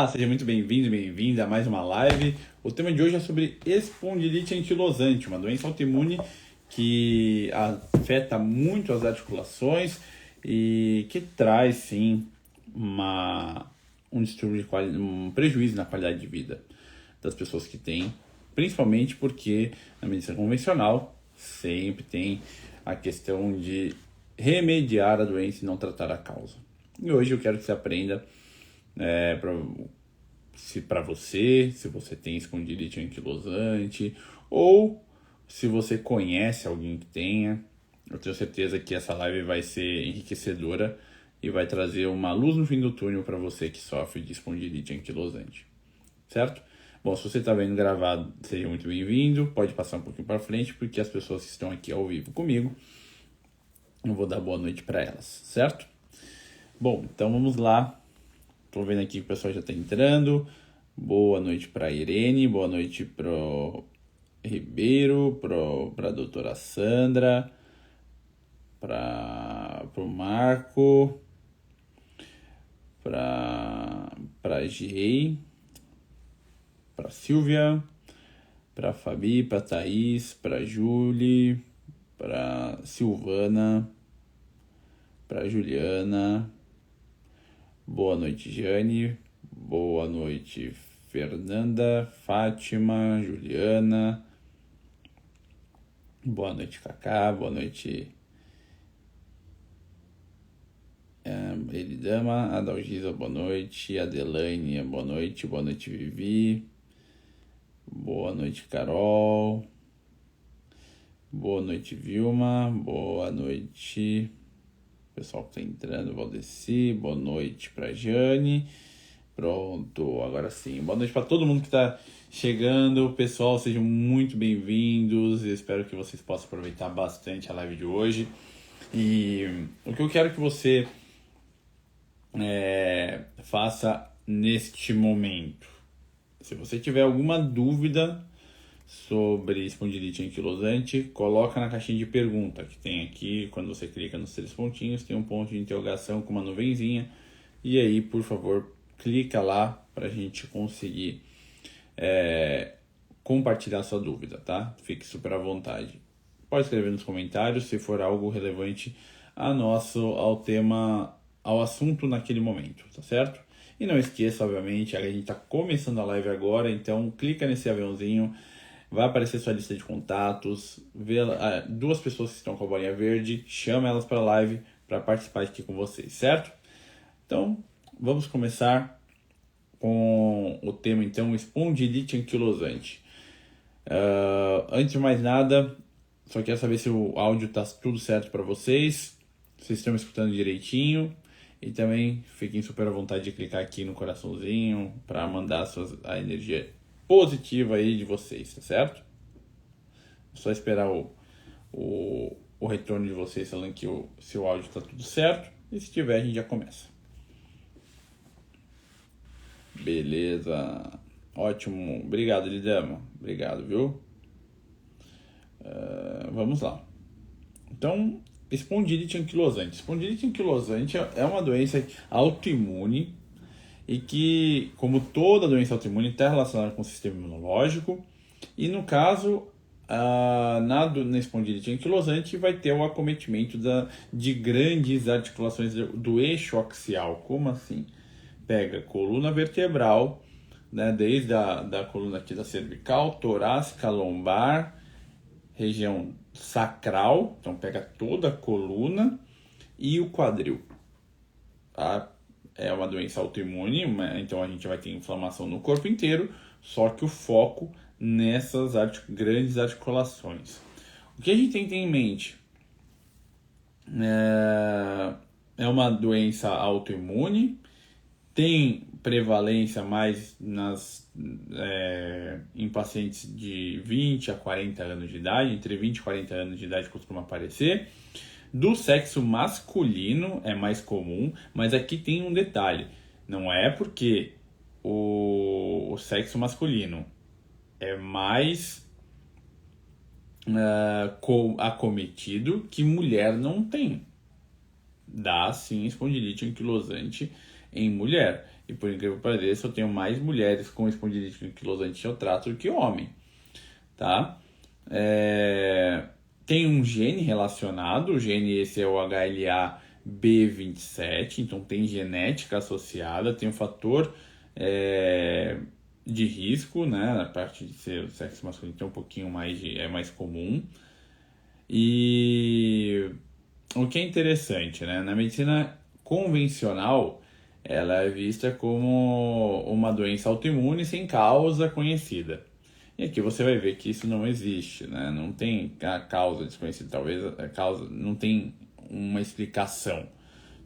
Seja muito bem-vindo e bem-vinda a mais uma live. O tema de hoje é sobre espondilite anquilosante, uma doença autoimune que afeta muito as articulações e que traz, sim, um distúrbio um prejuízo na qualidade de vida das pessoas que têm, principalmente porque na medicina convencional sempre tem a questão de remediar a doença e não tratar a causa. E hoje eu quero que você aprenda se você tem espondilite anquilosante ou se você conhece alguém que tenha. Eu tenho certeza que essa live vai ser enriquecedora e vai trazer uma luz no fim do túnel para você que sofre de espondilite anquilosante, certo? Bom, se você está vendo gravado, seja muito bem-vindo. Pode passar um pouquinho para frente, porque as pessoas que estão aqui ao vivo comigo, eu vou dar boa noite para elas, certo? Bom, então vamos lá. Tô vendo aqui que o pessoal já está entrando. Boa noite para Irene, boa noite pro Ribeiro, pra doutora Sandra, pro Marco, pra Gei, pra Silvia, pra Fabi, pra Thaís, pra Julie, pra Silvana, pra Juliana. Boa noite, Jane. Boa noite, Fernanda, Fátima, Juliana. Boa noite, Cacá. Boa noite, Elidama. Adalgisa, boa noite. Adelaine, boa noite. Boa noite, Vivi. Boa noite, Carol. Boa noite, Vilma. Boa noite, pessoal que tá entrando. Valdeci. Boa noite pra Jane. Pronto, agora sim. Boa noite para todo mundo que está chegando. Pessoal, sejam muito bem-vindos. Eu espero que vocês possam aproveitar bastante a live de hoje. E o que eu quero que você faça neste momento. Se você tiver alguma dúvida sobre espondilite anquilosante, coloca na caixinha de pergunta que tem aqui. Quando você clica nos 3 pontinhos, tem um ponto de interrogação com uma nuvenzinha. E aí, por favor, clica lá para a gente conseguir compartilhar sua dúvida, tá? Fique super à vontade. Pode escrever nos comentários se for algo relevante ao tema, ao assunto naquele momento, tá certo? E não esqueça, obviamente, a gente está começando a live agora, então clica nesse aviãozinho, vai aparecer sua lista de contatos, vê 2 pessoas que estão com a bolinha verde, chama elas para a live para participar aqui com vocês, certo? Então, vamos começar com o tema, então, espondilite anquilosante. Antes de mais nada, só quero saber se o áudio está tudo certo para vocês, vocês estão me escutando direitinho, e também fiquem super à vontade de clicar aqui no coraçãozinho para mandar a energia positiva aí de vocês, tá certo? É só esperar o retorno de vocês falando que se o áudio está tudo certo, e se tiver a gente já começa. Beleza, ótimo, obrigado, Lidama, obrigado, viu? Vamos lá. Então, espondilite anquilosante. Espondilite anquilosante é uma doença autoimune e que, como toda doença autoimune, está relacionada com o sistema imunológico. E no caso, na espondilite anquilosante vai ter o acometimento de grandes articulações do eixo axial. Como assim? Pega coluna vertebral, né, desde da coluna aqui da cervical, torácica, lombar, região sacral, então pega toda a coluna e o quadril. Tá? É uma doença autoimune, então a gente vai ter inflamação no corpo inteiro, só que o foco nessas grandes articulações. O que a gente tem que ter em mente? É uma doença autoimune, tem prevalência mais em pacientes de 20 a 40 anos de idade, entre 20 e 40 anos de idade costuma aparecer. Do sexo masculino é mais comum, mas aqui tem um detalhe, não é porque o sexo masculino é mais acometido que mulher não tem. Dá sim espondilite anquilosante em mulher. E por incrível que pareça, eu tenho mais mulheres com espondilite anquilosante eu trato do que homem, tá? Tem um gene relacionado, o gene esse é o HLA-B27, então tem genética associada, tem um fator de risco, né? Na parte de ser o sexo masculino tem um pouquinho mais é mais comum. E o que é interessante, né? Na medicina convencional, ela é vista como uma doença autoimune sem causa conhecida. E aqui você vai ver que isso não existe, né? Não tem a causa desconhecida, talvez a causa não tem uma explicação.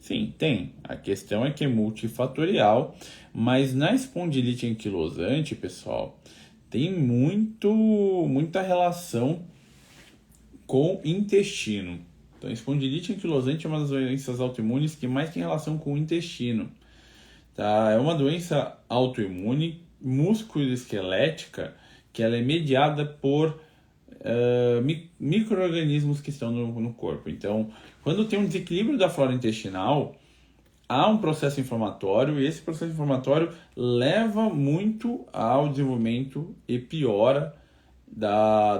Sim, tem. A questão é que é multifatorial, mas na espondilite anquilosante, pessoal, tem muita relação com intestino. Então, espondilite anquilosante é uma das doenças autoimunes que mais tem relação com o intestino. Tá? É uma doença autoimune musculoesquelética que ela é mediada por micro-organismos que estão no corpo. Então, quando tem um desequilíbrio da flora intestinal, há um processo inflamatório e esse processo inflamatório leva muito ao desenvolvimento e piora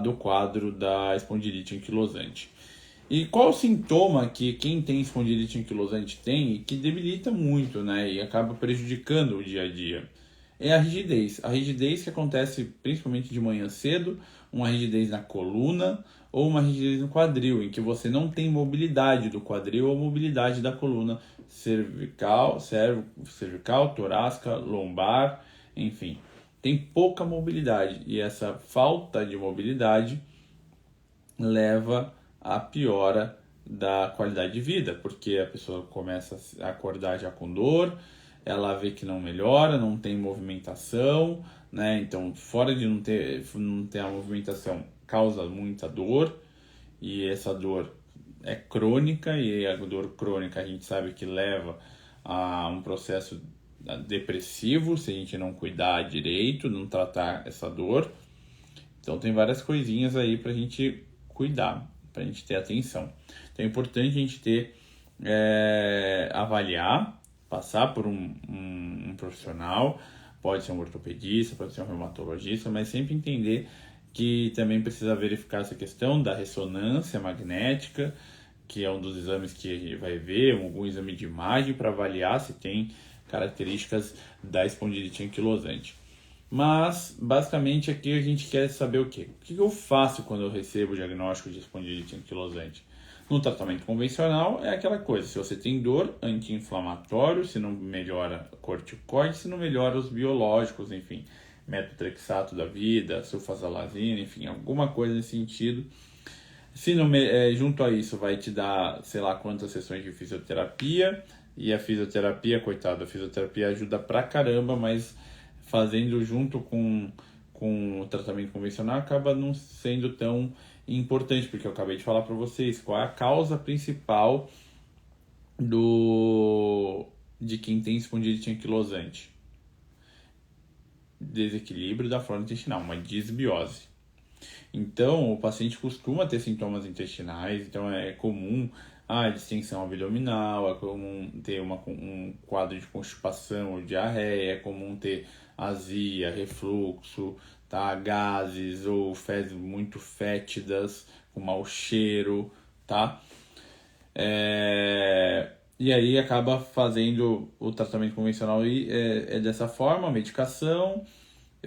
do quadro da espondilite anquilosante. E qual o sintoma que quem tem espondilite anquilosante tem e que debilita muito, né, e acaba prejudicando o dia a dia? É a rigidez. A rigidez que acontece principalmente de manhã cedo, uma rigidez na coluna ou uma rigidez no quadril, em que você não tem mobilidade do quadril ou mobilidade da coluna cervical, torácica, lombar, enfim. Tem pouca mobilidade e essa falta de mobilidade leva à piora da qualidade de vida, porque a pessoa começa a acordar já com dor, ela vê que não melhora, não tem movimentação, né? Então, fora de não ter a movimentação, causa muita dor, e essa dor é crônica, e a dor crônica a gente sabe que leva a um processo depressivo, se a gente não cuidar direito, não tratar essa dor. Então, tem várias coisinhas aí pra gente cuidar, pra gente ter atenção. Então, é importante a gente ter, avaliar, passar por um profissional, pode ser um ortopedista, pode ser um reumatologista, mas sempre entender que também precisa verificar essa questão da ressonância magnética, que é um dos exames que a gente vai ver, algum exame de imagem para avaliar se tem características da espondilite anquilosante. Mas, basicamente, aqui a gente quer saber o quê? O que eu faço quando eu recebo o diagnóstico de espondilite anquilosante? No tratamento convencional é aquela coisa, se você tem dor, anti-inflamatório, se não melhora corticoide, se não melhora os biológicos, enfim, metotrexato da vida, sulfasalazina, enfim, alguma coisa nesse sentido. Se não, junto a isso vai te dar, sei lá, quantas sessões de fisioterapia, e a fisioterapia, coitado, a fisioterapia ajuda pra caramba, mas fazendo junto com o tratamento convencional acaba não sendo tão importante, porque eu acabei de falar para vocês qual é a causa principal de quem tem espondilite anquilosante. Desequilíbrio da flora intestinal, uma disbiose. Então, o paciente costuma ter sintomas intestinais, então é comum a distensão abdominal, é comum ter um quadro de constipação ou diarreia, é comum ter azia, refluxo, tá? Gases ou fezes muito fétidas, com mau cheiro, tá? E aí acaba fazendo o tratamento convencional dessa forma, medicação,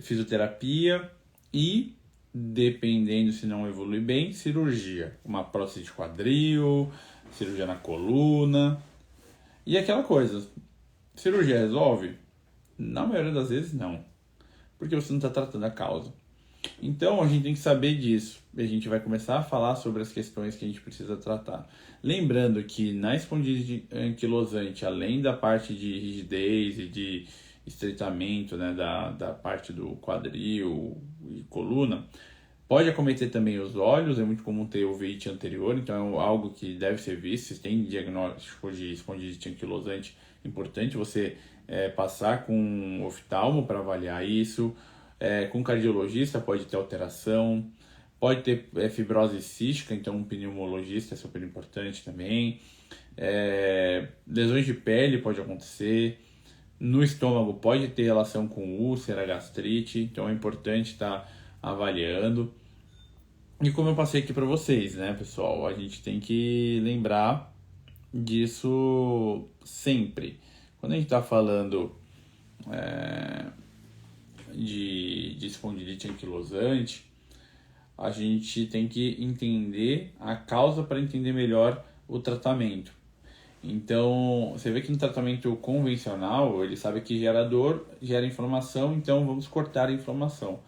fisioterapia e, dependendo se não evolui bem, cirurgia. Uma prótese de quadril, cirurgia na coluna. E aquela coisa, cirurgia resolve? Na maioria das vezes não, porque você não está tratando a causa. Então a gente tem que saber disso. A gente vai começar a falar sobre as questões que a gente precisa tratar. Lembrando que na espondilite anquilosante, além da parte de rigidez e de estreitamento, né, da parte do quadril e coluna, pode acometer também os olhos, é muito comum ter uveiite anterior, então é algo que deve ser visto. Se tem diagnóstico de espondilite anquilosante, é importante você passar com um oftalmo para avaliar isso. Com cardiologista pode ter alteração, pode ter fibrose cística, então um pneumologista é super importante também. Lesões de pele pode acontecer, no estômago pode ter relação com úlcera, gastrite, então é importante estar avaliando. E como eu passei aqui para vocês, né, pessoal, a gente tem que lembrar disso sempre. Quando a gente está falando de espondilite anquilosante, a gente tem que entender a causa para entender melhor o tratamento. Então, você vê que no tratamento convencional, ele sabe que gera dor, gera inflamação, então vamos cortar a inflamação.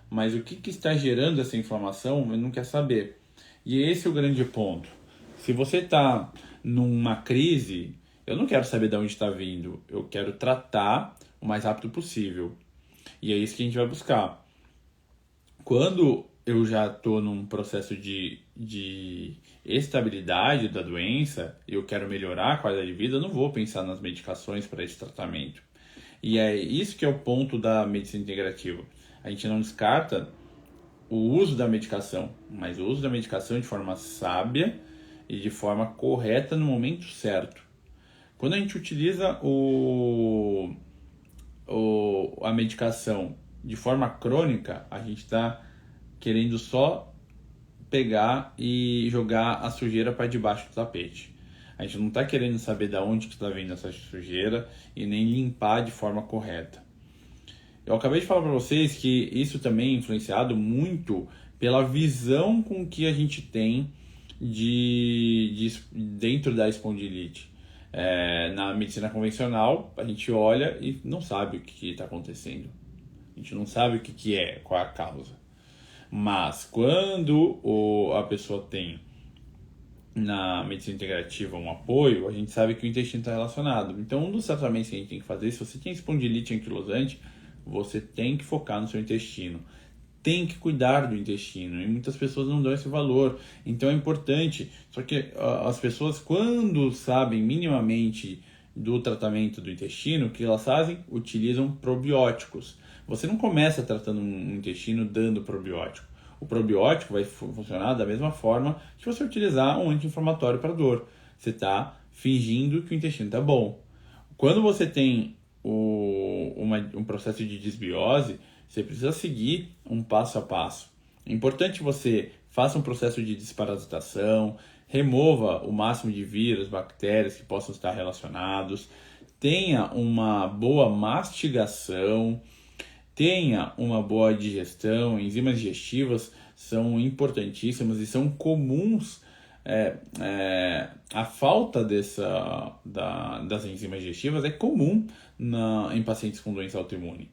Mas o que está gerando essa inflamação, ele não quer saber. E esse é o grande ponto. Se você está numa crise, eu não quero saber de onde está vindo, eu quero tratar o mais rápido possível. E é isso que a gente vai buscar. Quando eu já estou num processo de estabilidade da doença, eu quero melhorar a qualidade de vida, eu não vou pensar nas medicações para esse tratamento. E é isso que é o ponto da medicina integrativa. A gente não descarta o uso da medicação, mas o uso da medicação de forma sábia e de forma correta no momento certo. Quando a gente utiliza a medicação de forma crônica, a gente está querendo só pegar e jogar a sujeira para debaixo do tapete. A gente não está querendo saber de onde que está vindo essa sujeira e nem limpar de forma correta. Eu acabei de falar para vocês que isso também é influenciado muito pela visão com que a gente tem dentro da espondilite. Na medicina convencional, a gente olha e não sabe o que está acontecendo. A gente não sabe o que é, qual é a causa. Mas quando a pessoa tem na medicina integrativa um apoio, a gente sabe que o intestino está relacionado. Então, um dos tratamentos que a gente tem que fazer, se você tem espondilite anquilosante, você tem que focar no seu intestino. Tem que cuidar do intestino. E muitas pessoas não dão esse valor. Então é importante. Só que as pessoas, quando sabem minimamente do tratamento do intestino, o que elas fazem? Utilizam probióticos. Você não começa tratando um intestino dando probiótico. O probiótico vai funcionar da mesma forma que você utilizar um anti-inflamatório para dor. Você está fingindo que o intestino está bom. Quando você tem um processo de desbiose, você precisa seguir um passo a passo. É importante que você faça um processo de desparasitação, remova o máximo de vírus, bactérias que possam estar relacionados, tenha uma boa mastigação, tenha uma boa digestão. Enzimas digestivas são importantíssimas e são comuns. A falta das enzimas digestivas é comum em pacientes com doença autoimune.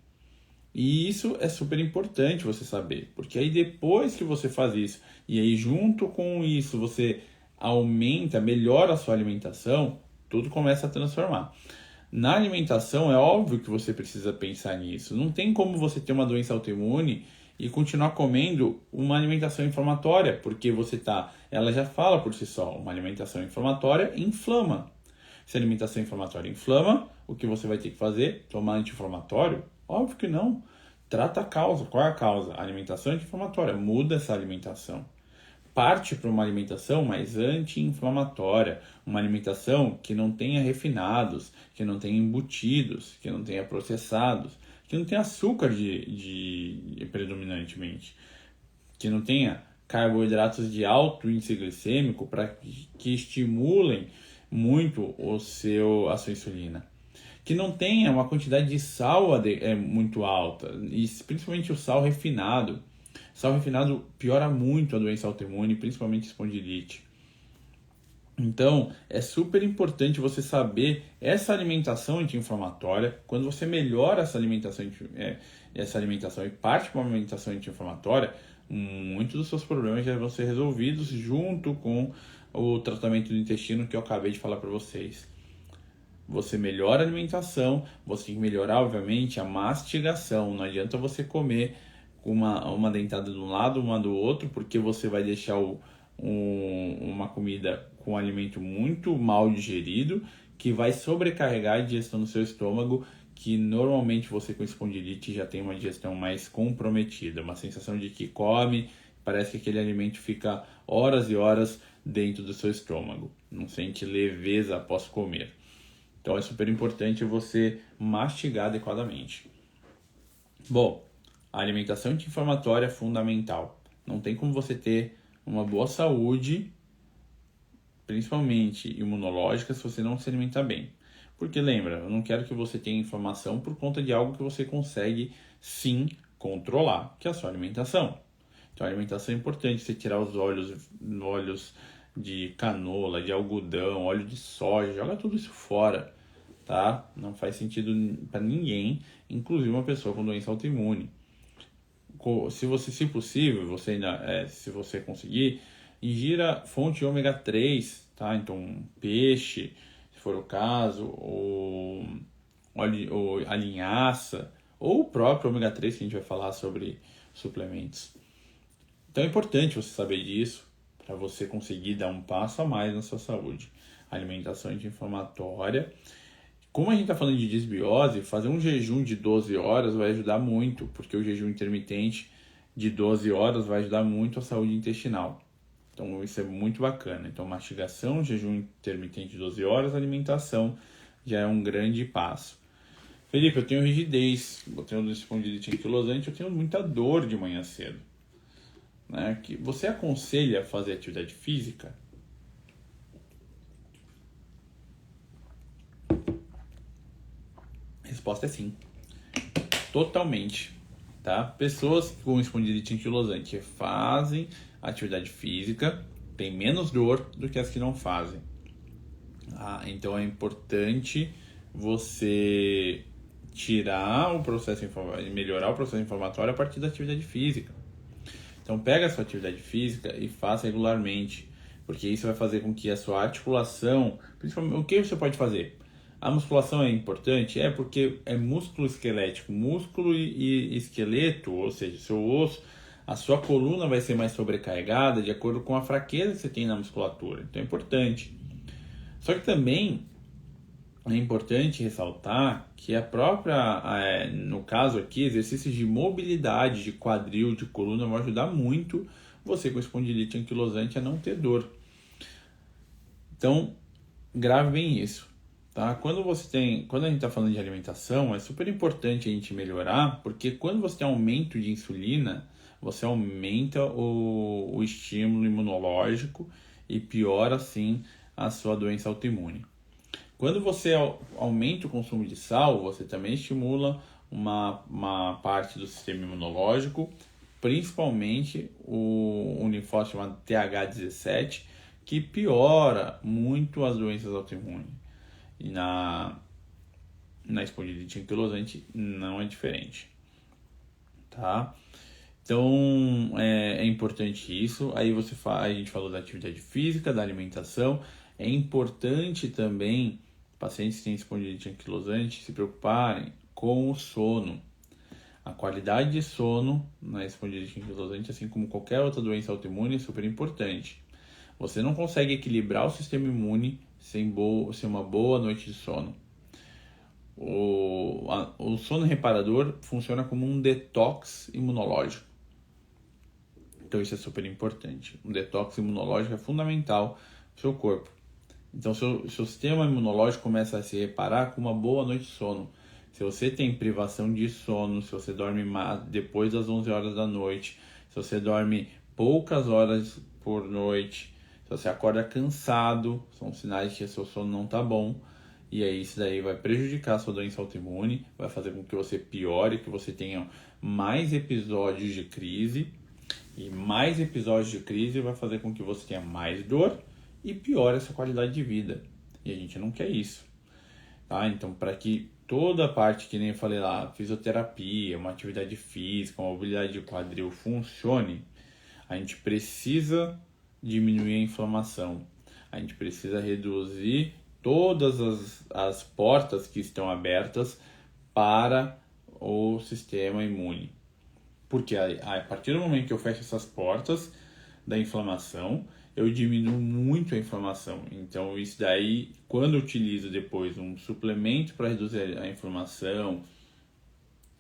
E isso é super importante você saber, porque aí depois que você faz isso, e aí junto com isso você melhora a sua alimentação, tudo começa a transformar. Na alimentação é óbvio que você precisa pensar nisso. Não tem como você ter uma doença autoimune e continuar comendo uma alimentação inflamatória, porque ela já fala por si só, uma alimentação inflamatória inflama. Se a alimentação inflamatória inflama, o que você vai ter que fazer? Tomar anti-inflamatório? Óbvio que não. Trata a causa. Qual é a causa? A alimentação anti-inflamatória. Muda essa alimentação. Parte para uma alimentação mais anti-inflamatória, uma alimentação que não tenha refinados, que não tenha embutidos, que não tenha processados, que não tenha açúcar predominantemente, que não tenha carboidratos de alto índice glicêmico para que estimulem muito a sua insulina, que não tenha uma quantidade de sal muito alta, e principalmente o sal refinado. Sal refinado piora muito a doença autoimune, principalmente espondilite. Então, é super importante você saber essa alimentação anti-inflamatória. Quando você melhora essa alimentação e parte para uma alimentação anti-inflamatória, muitos dos seus problemas já vão ser resolvidos junto com o tratamento do intestino que eu acabei de falar para vocês. Você melhora a alimentação, você tem que melhorar, obviamente, a mastigação. Não adianta você comer uma dentada de um lado, uma do outro, porque você vai deixar uma comida com um alimento muito mal digerido, que vai sobrecarregar a digestão do seu estômago, que normalmente você com espondilite já tem uma digestão mais comprometida, uma sensação de que come, parece que aquele alimento fica horas e horas dentro do seu estômago, não sente leveza após comer. Então é super importante você mastigar adequadamente. Bom, a alimentação anti-inflamatória é fundamental. Não tem como você ter uma boa saúde, principalmente imunológica, se você não se alimentar bem. Porque lembra, eu não quero que você tenha inflamação por conta de algo que você consegue sim controlar, que é a sua alimentação. Então a alimentação é importante, você tirar os óleos de canola, de algodão, óleo de soja, joga tudo isso fora, tá? Não faz sentido para ninguém, inclusive uma pessoa com doença autoimune. Se possível, você ainda, se você conseguir, ingira fonte ômega 3, tá? Então, peixe, se for o caso, ou a linhaça, ou o próprio ômega 3 que a gente vai falar sobre suplementos. Então é importante você saber disso para você conseguir dar um passo a mais na sua saúde. Alimentação anti-inflamatória. Como a gente está falando de desbiose, fazer um jejum de 12 horas vai ajudar muito, porque o jejum intermitente de 12 horas vai ajudar muito a saúde intestinal. Então isso é muito bacana. Então mastigação, jejum intermitente de 12 horas, alimentação já é um grande passo. Felipe, eu tenho rigidez, eu tenho espondilite anquilosante, eu tenho muita dor de manhã cedo. Né? Que você aconselha a fazer atividade física? A resposta é sim. Totalmente. Tá? Pessoas com espondilite anquilosante fazem atividade física, têm menos dor do que as que não fazem. Então é importante você tirar o processo melhorar o processo inflamatório a partir da atividade física. Então pega a sua atividade física e faça regularmente, porque isso vai fazer com que a sua articulação, principalmente, o que você pode fazer? A musculação é importante? É porque é músculo esquelético, músculo e esqueleto, ou seja, seu osso, a sua coluna vai ser mais sobrecarregada de acordo com a fraqueza que você tem na musculatura. Então é importante. Só que também é importante ressaltar que no caso aqui, exercícios de mobilidade de quadril, de coluna vão ajudar muito você com espondilite anquilosante a não ter dor. Então, grave bem isso, tá? Quando a gente está falando de alimentação, é super importante a gente melhorar, porque quando você tem aumento de insulina, você aumenta o estímulo imunológico e piora, assim, a sua doença autoimune. Quando você aumenta o consumo de sal, você também estimula uma parte do sistema imunológico, principalmente o linfócito chamado TH17, que piora muito as doenças autoimunes. E na espondilite anquilosante não é diferente. Tá? Então é importante isso. Aí a gente falou da atividade física, da alimentação. É importante também pacientes que têm espondilite anquilosante se preocuparem com o sono. A qualidade de sono na espondilite anquilosante, assim como qualquer outra doença autoimune, é super importante. Você não consegue equilibrar o sistema imune sem uma boa noite de sono. O sono reparador funciona como um detox imunológico. Então isso é super importante. Um detox imunológico é fundamental para o seu corpo. Então seu sistema imunológico começa a se reparar com uma boa noite de sono. Se você tem privação de sono, se você dorme depois das 11 horas da noite, se você dorme poucas horas por noite, se você acorda cansado, são sinais de que seu sono não está bom. E aí isso daí vai prejudicar a sua doença autoimune, vai fazer com que você piore, que você tenha mais episódios de crise. E mais episódios de crise vai fazer com que você tenha mais dor e piore essa qualidade de vida. E a gente não quer isso. Tá? Então, para que toda a parte, que nem eu falei lá, fisioterapia, uma atividade física, uma mobilidade de quadril funcione, a gente precisa diminuir a inflamação. A gente precisa reduzir todas as portas que estão abertas para o sistema imune. Porque a partir do momento que eu fecho essas portas da inflamação, eu diminuo muito a inflamação. Então, isso daí, quando eu utilizo depois um suplemento para reduzir a inflamação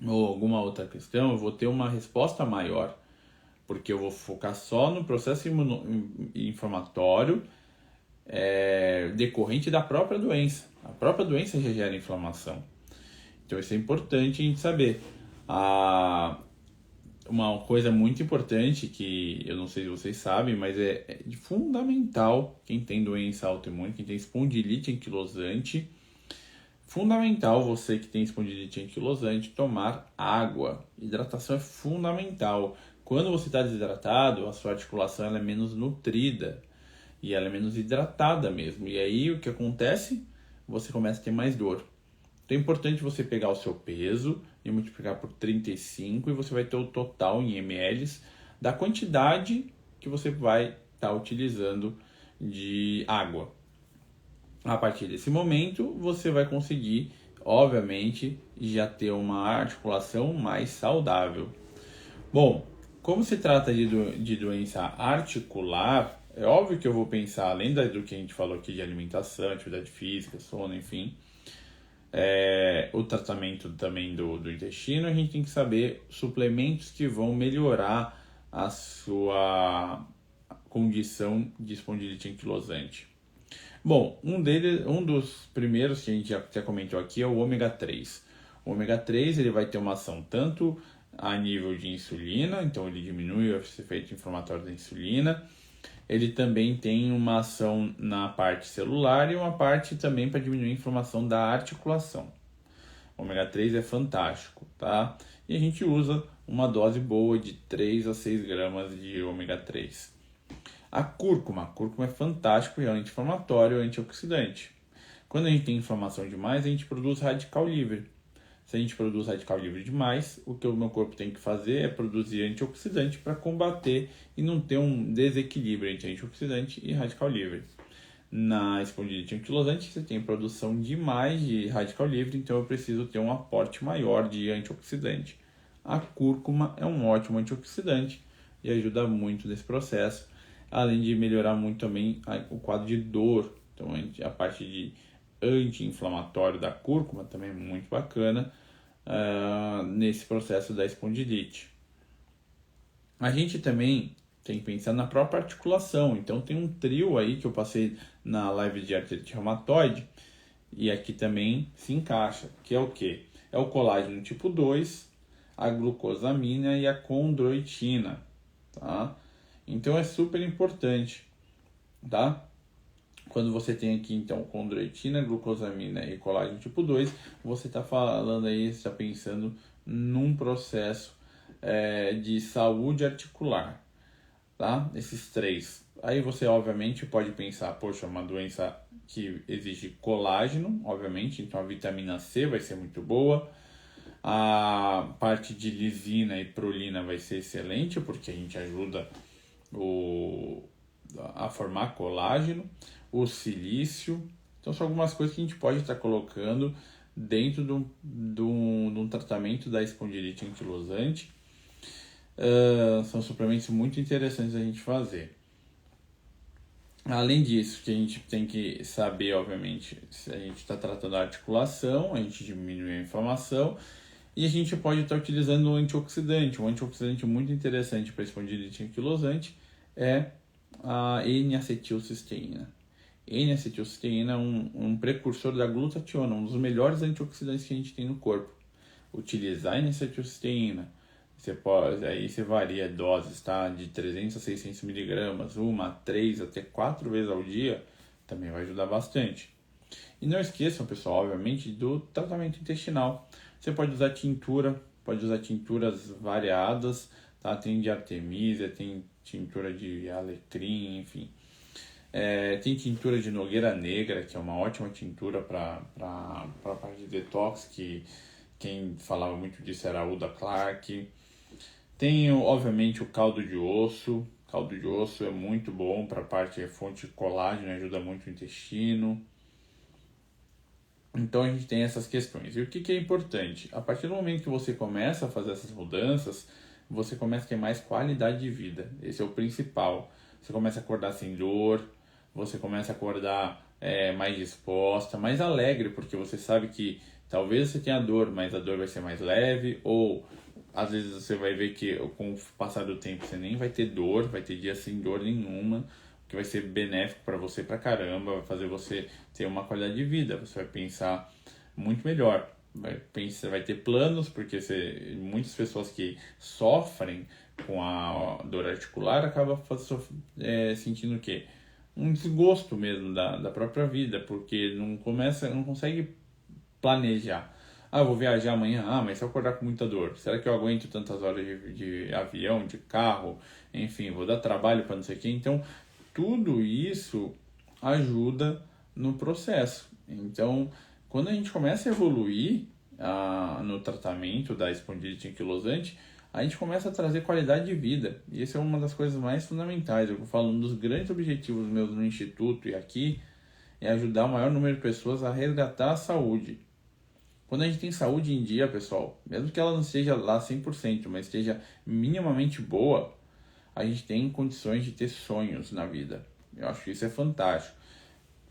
ou alguma outra questão, eu vou ter uma resposta maior. Porque eu vou focar só no processo inflamatório decorrente da própria doença. A própria doença já gera inflamação. Então isso é importante a gente saber. Uma coisa muito importante que eu não sei se vocês sabem, mas é fundamental quem tem doença autoimune, quem tem espondilite anquilosante, fundamental você que tem espondilite anquilosante tomar água. Hidratação é fundamental. Quando você está desidratado, a sua articulação ela é menos nutrida e ela é menos hidratada mesmo. E aí o que acontece? Você começa a ter mais dor. Então é importante você pegar o seu peso e multiplicar por 35 e você vai ter o total em ml da quantidade que você vai estar utilizando de água. A partir desse momento, você vai conseguir, obviamente, já ter uma articulação mais saudável. Bom, como se trata de doença articular, é óbvio que eu vou pensar, além do que a gente falou aqui de alimentação, atividade física, sono, enfim, o tratamento também do intestino, a gente tem que saber suplementos que vão melhorar a sua condição de espondilite anquilosante. Bom, um dos primeiros que a gente já comentou aqui é o ômega 3. O ômega 3 ele vai ter uma ação tanto a nível de insulina, então ele diminui o efeito inflamatório da insulina. Ele também tem uma ação na parte celular e uma parte também para diminuir a inflamação da articulação. O ômega 3 é fantástico, tá? E a gente usa uma dose boa de 3 a 6 gramas de ômega 3. A cúrcuma é fantástico, é anti-inflamatório, antioxidante. Quando a gente tem inflamação demais, a gente produz radical livre. Se a gente produz radical livre demais, o que o meu corpo tem que fazer é produzir antioxidante para combater e não ter um desequilíbrio entre antioxidante e radical livre. Na espondilite anquilosante, você tem produção demais de radical livre, então eu preciso ter um aporte maior de antioxidante. A cúrcuma é um ótimo antioxidante e ajuda muito nesse processo, além de melhorar muito também o quadro de dor. Então a parte de anti-inflamatório da cúrcuma também é muito bacana nesse processo da espondilite. A gente também tem que pensar na própria articulação. Então tem um trio aí que eu passei na live de artrite reumatoide e aqui também se encaixa, que é o quê? É o colágeno tipo 2, a glucosamina e a condroitina, tá? Então é super importante, tá? Quando você tem aqui, então, condroitina, glucosamina e colágeno tipo 2, você está falando aí, está pensando num processo de saúde articular, tá? Esses três. Aí você, obviamente, pode pensar, poxa, uma doença que exige colágeno, obviamente, então a vitamina C vai ser muito boa. A parte de lisina e prolina vai ser excelente, porque a gente ajuda a formar colágeno, o silício. Então são algumas coisas que a gente pode estar colocando dentro de um tratamento da espondilite anquilosante. São suplementos muito interessantes a gente fazer. Além disso, que a gente tem que saber, obviamente, se a gente está tratando a articulação, a gente diminui a inflamação e a gente pode estar utilizando um antioxidante. Um antioxidante muito interessante para espondilite anquilosante é a N-acetilcisteína. N-acetilcisteína é um precursor da glutationa, um dos melhores antioxidantes que a gente tem no corpo. Utilizar N-acetilcisteína, aí você varia doses, tá? De 300 a 600 miligramas, 1, 3 até 4 vezes ao dia, também vai ajudar bastante. E não esqueçam, pessoal, obviamente, do tratamento intestinal. Você pode usar tintura, pode usar tinturas variadas, tá? Tem de artemisia, tem tintura de alecrim, enfim. Tem tintura de nogueira negra, que é uma ótima tintura para a parte de detox, que quem falava muito disso era a Uda Clark. Tem, obviamente, o caldo de osso. Caldo de osso é muito bom para a parte de fonte de colágeno, ajuda muito o intestino. Então a gente tem essas questões. E o que é importante? A partir do momento que você começa a fazer essas mudanças, você começa a ter mais qualidade de vida. Esse é o principal. Você começa a acordar sem dor, você começa a acordar mais disposta, mais alegre, porque você sabe que talvez você tenha dor, mas a dor vai ser mais leve, ou às vezes você vai ver que com o passar do tempo você nem vai ter dor, vai ter dias sem dor nenhuma, que vai ser benéfico para você pra caramba, vai fazer você ter uma qualidade de vida, você vai pensar muito melhor. Vai ter planos, porque muitas pessoas que sofrem com a dor articular acabam sentindo o quê? Um desgosto mesmo da própria vida, porque não consegue planejar. Ah, eu vou viajar amanhã. Ah, mas se eu acordar com muita dor, será que eu aguento tantas horas de avião, de carro? Enfim, vou dar trabalho para não sei o quê. Então, tudo isso ajuda no processo. Então, quando a gente começa a evoluir no tratamento da espondilite anquilosante, a gente começa a trazer qualidade de vida. E essa é uma das coisas mais fundamentais. Eu falo, um dos grandes objetivos meus no Instituto e aqui é ajudar o maior número de pessoas a resgatar a saúde. Quando a gente tem saúde em dia, pessoal, mesmo que ela não esteja lá 100%, mas esteja minimamente boa, a gente tem condições de ter sonhos na vida. Eu acho que isso é fantástico.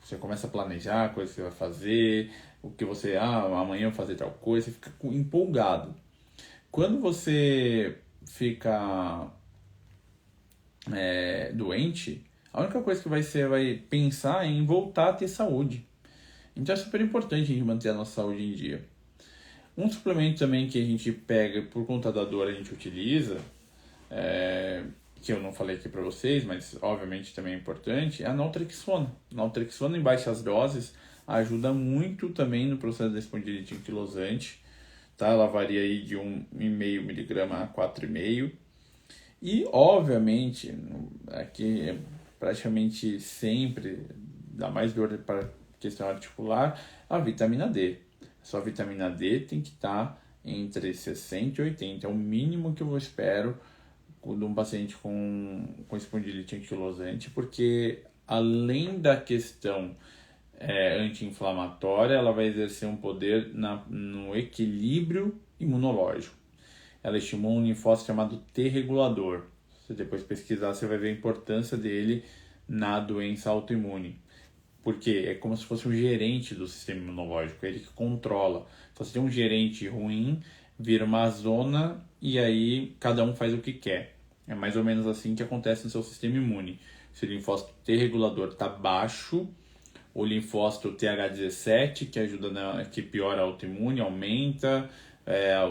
Você começa a planejar a coisa que você vai fazer, o que você, amanhã eu vou fazer tal coisa, você fica empolgado. Quando você fica doente, a única coisa que você vai pensar é em voltar a ter saúde. Então é super importante a gente manter a nossa saúde em dia. Um suplemento também que a gente pega por conta da dor, a gente utiliza, que eu não falei aqui para vocês, mas obviamente também é importante, é a naltrexona. Naltrexona em baixas doses ajuda muito também no processo da espondilite anquilosante. Tá? Ela varia aí de 1,5 mg a 4,5. E, obviamente, aqui é praticamente sempre, dá mais dor para questão articular, a vitamina D. Sua vitamina D tem que estar entre 60 e 80. É o mínimo que eu espero de um paciente com espondilite anquilosante, porque além da questão anti-inflamatória, ela vai exercer um poder no equilíbrio imunológico. Ela estimula um linfócito chamado T regulador. Se você depois pesquisar, você vai ver a importância dele na doença autoimune. Porque é como se fosse um gerente do sistema imunológico, ele que controla. Então, você tem um gerente ruim, vira uma zona e aí cada um faz o que quer. É mais ou menos assim que acontece no seu sistema imune. Se o linfócito T regulador está baixo, o linfócito TH17, que piora a autoimune, aumenta,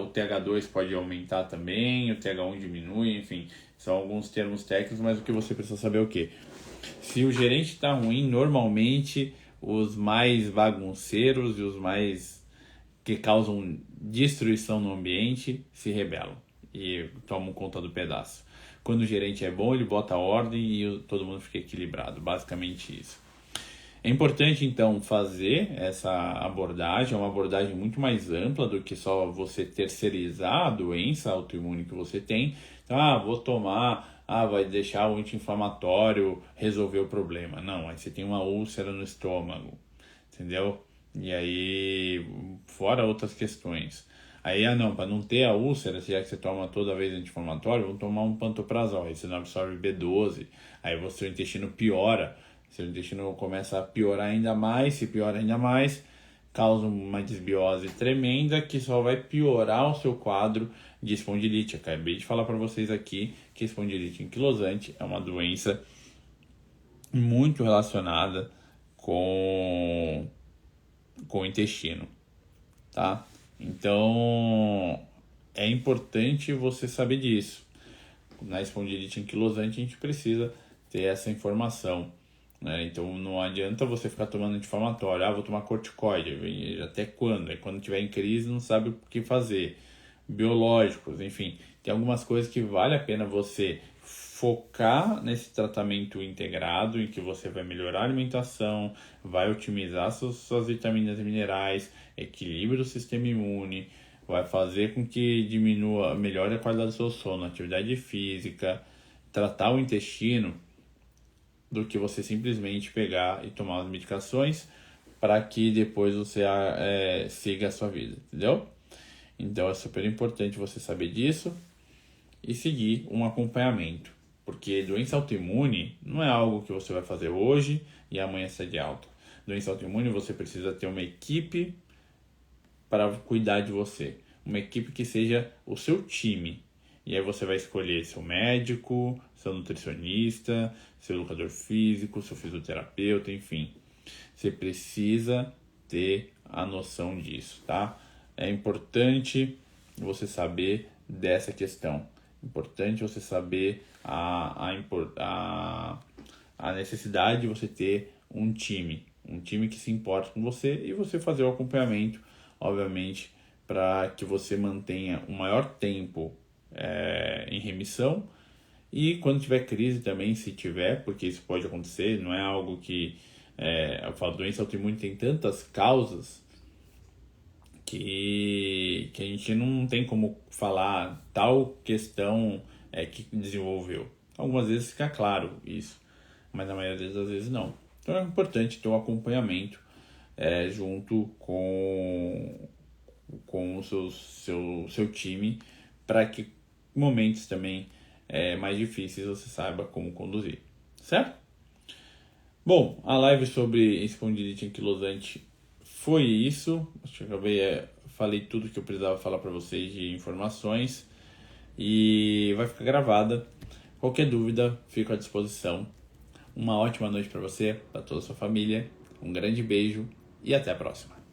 o TH2 pode aumentar também, o TH1 diminui, enfim, são alguns termos técnicos, mas o que você precisa saber é o quê? Se o gerente está ruim, normalmente os mais bagunceiros e os mais que causam destruição no ambiente se rebelam e tomam conta do pedaço. Quando o gerente é bom, ele bota ordem e todo mundo fica equilibrado, basicamente isso. É importante, então, fazer essa abordagem, é uma abordagem muito mais ampla do que só você terceirizar a doença autoimune que você tem. Então, vou tomar, vai deixar o anti-inflamatório resolver o problema. Não, aí você tem uma úlcera no estômago, entendeu? E aí, fora outras questões. Aí, não, para não ter a úlcera, já que você toma toda vez anti-inflamatório, vou tomar um pantoprazol, aí você não absorve B12, aí o seu intestino piora. Seu intestino começa a piorar ainda mais, se piora ainda mais, causa uma desbiose tremenda que só vai piorar o seu quadro de espondilite. Acabei de falar para vocês aqui que espondilite anquilosante é uma doença muito relacionada com o intestino, tá? Então, é importante você saber disso. Na espondilite anquilosante, a gente precisa ter essa informação. Então não adianta você ficar tomando anti-inflamatório, vou tomar corticoide, até quando? Aí quando tiver em crise não sabe o que fazer. Biológicos, enfim, tem algumas coisas que vale a pena você focar nesse tratamento integrado, em que você vai melhorar a alimentação, vai otimizar suas vitaminas e minerais, equilíbrio do sistema imune, vai fazer com que melhore a qualidade do seu sono, atividade física, tratar o intestino, do que você simplesmente pegar e tomar as medicações para que depois você siga a sua vida, entendeu? Então é super importante você saber disso e seguir um acompanhamento, porque doença autoimune não é algo que você vai fazer hoje e amanhã sai de alta. Doença autoimune você precisa ter uma equipe para cuidar de você, uma equipe que seja o seu time. E aí você vai escolher seu médico, seu nutricionista, seu educador físico, seu fisioterapeuta, enfim. Você precisa ter a noção disso, tá? É importante você saber dessa questão. Importante você saber a necessidade de você ter um time que se importa com você e você fazer o acompanhamento, obviamente, para que você mantenha o maior tempo em remissão. E quando tiver crise também, se tiver, porque isso pode acontecer, não é algo que... eu falo, doença autoimune tem tantas causas que a gente não tem como falar tal questão que desenvolveu. Algumas vezes fica claro isso, mas na maioria das vezes não. Então é importante ter um acompanhamento junto com o seu time, para que momentos também mais difíceis você saiba como conduzir, certo? Bom, a live sobre espondilite anquilosante foi isso. Acho que falei tudo que eu precisava falar para vocês de informações e vai ficar gravada. Qualquer dúvida, fico à disposição. Uma ótima noite para você, para toda a sua família. Um grande beijo e até a próxima.